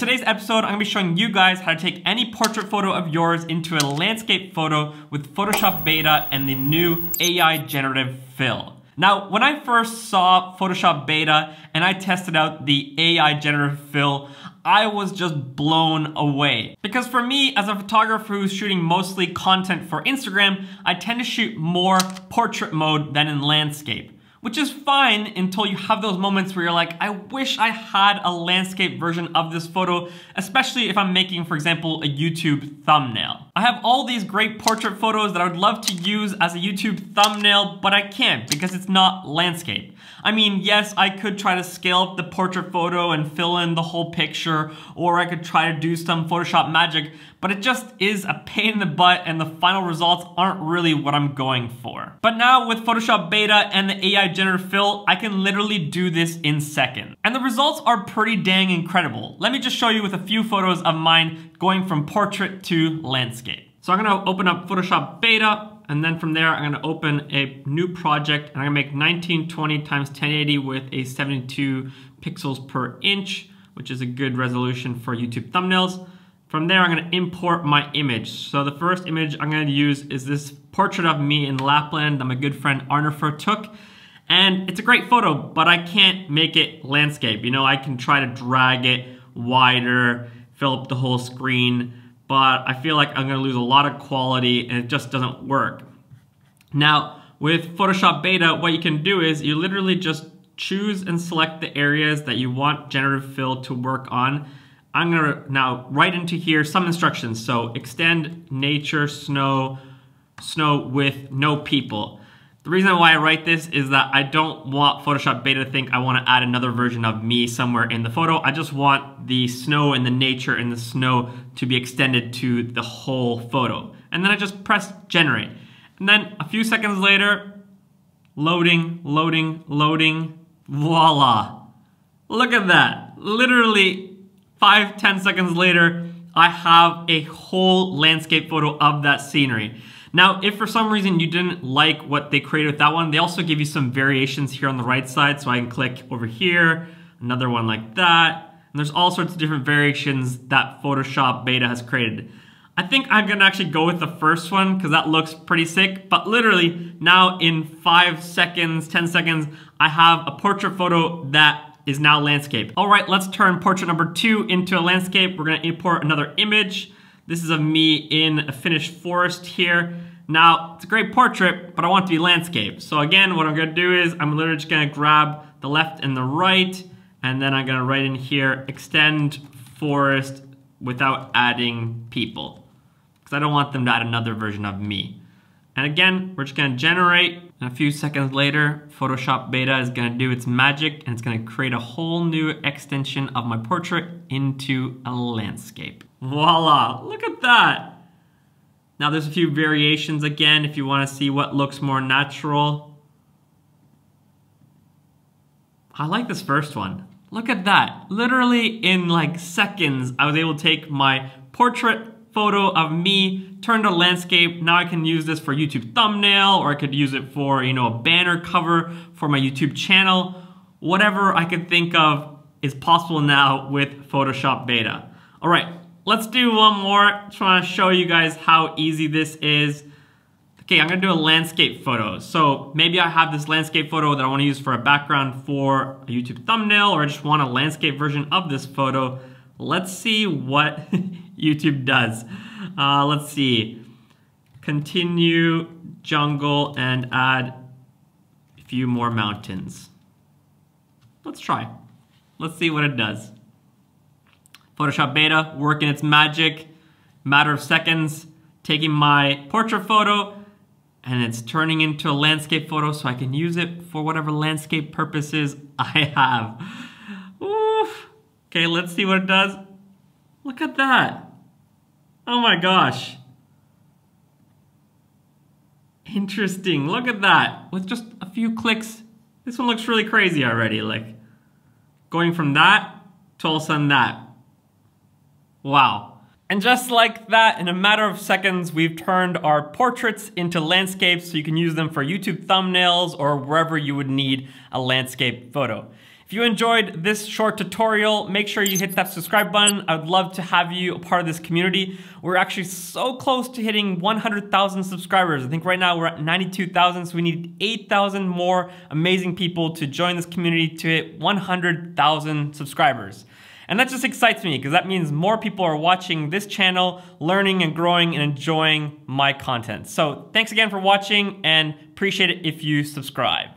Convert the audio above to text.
today's episode, I'm gonna be showing you guys how to take any portrait photo of yours into a landscape photo with Photoshop Beta and the new AI Generative Fill. Now, when I first saw Photoshop Beta and I tested out the AI Generative Fill, I was just blown away. Because for me, as a photographer who's shooting mostly content for Instagram, I tend to shoot more portrait mode than in landscape. Which is fine until you have those moments where you're like, I wish I had a landscape version of this photo, especially if I'm making, for example, a YouTube thumbnail. I have all these great portrait photos that I would love to use as a YouTube thumbnail, but I can't because it's not landscape. I mean, yes, I could try to scale up the portrait photo and fill in the whole picture, or I could try to do some Photoshop magic, but it just is a pain in the butt and the final results aren't really what I'm going for. But now with Photoshop Beta and the AI Generative Fill, I can literally do this in seconds. And the results are pretty dang incredible. Let me just show you with a few photos of mine going from portrait to landscape. So I'm gonna open up Photoshop Beta, and then from there, I'm gonna open a new project, and I'm gonna make 1920 times 1080 with a 72 pixels per inch, which is a good resolution for YouTube thumbnails. From there, I'm gonna import my image. So the first image I'm gonna use is this portrait of me in Lapland that my good friend Arnifer took. And it's a great photo, but I can't make it landscape. You know, I can try to drag it wider, fill up the whole screen, but I feel like I'm gonna lose a lot of quality and it just doesn't work. Now, with Photoshop Beta, what you can do is you literally just choose and select the areas that you want Generative Fill to work on. I'm gonna now write into here some instructions. So extend nature, snow with no people. The reason why I write this is that I don't want Photoshop Beta to think I want to add another version of me somewhere in the photo. I just want the snow and the nature and the snow to be extended to the whole photo. And then I just press generate. And then a few seconds later, loading, loading, loading, voila. Look at that. Literally 5-10 seconds later, I have a whole landscape photo of that scenery. Now, if for some reason you didn't like what they created with that one, they also give you some variations here on the right side. So I can click over here, another one like that. And there's all sorts of different variations that Photoshop Beta has created. I think I'm gonna actually go with the first one because that looks pretty sick. But literally now in 5 seconds, 10 seconds, I have a portrait photo that is now landscape. All right, let's turn portrait number 2 into a landscape. We're gonna import another image. This is of me in a finished forest here. Now, it's a great portrait, but I want it to be landscape. So again, what I'm gonna do is I'm literally just gonna grab the left and the right, and then I'm gonna write in here, extend forest without adding people. Because I don't want them to add another version of me. And again, we're just gonna generate, and a few seconds later, Photoshop Beta is gonna do its magic, and it's gonna create a whole new extension of my portrait into a landscape. Voila, look at that. Now there's a few variations again if you wanna see what looks more natural. I like this first one. Look at that. Literally in like seconds, I was able to take my portrait photo of me, turn to landscape. Now I can use this for YouTube thumbnail, or I could use it for, you know, a banner cover for my YouTube channel. Whatever I could think of is possible now with Photoshop Beta. All right, let's do one more. Just want to show you guys how easy this is. Okay, I'm gonna do a landscape photo. So maybe I have this landscape photo that I wanna use for a background for a YouTube thumbnail, or I just want a landscape version of this photo. Let's see what YouTube does. Let's see. Continue jungle and add a few more mountains. Let's try. Let's see what it does. Photoshop Beta working its magic. Matter of seconds, taking my portrait photo, and it's turning into a landscape photo so I can use it for whatever landscape purposes I have. Oof. Okay, let's see what it does. Look at that. Oh my gosh. Interesting, look at that. With just a few clicks, this one looks really crazy already. Like, going from that to all of a sudden that. Wow. And just like that, in a matter of seconds, we've turned our portraits into landscapes so you can use them for YouTube thumbnails or wherever you would need a landscape photo. If If you enjoyed this short tutorial, make sure you hit that subscribe button. I would love to have you a part of this community. We're actually so close to hitting 100,000 subscribers. I think right now we're at 92,000, so we need 8,000 more amazing people to join this community to hit 100,000 subscribers. And that just excites me because that means more people are watching this channel, learning and growing and enjoying my content. So thanks again for watching and appreciate it if you subscribe.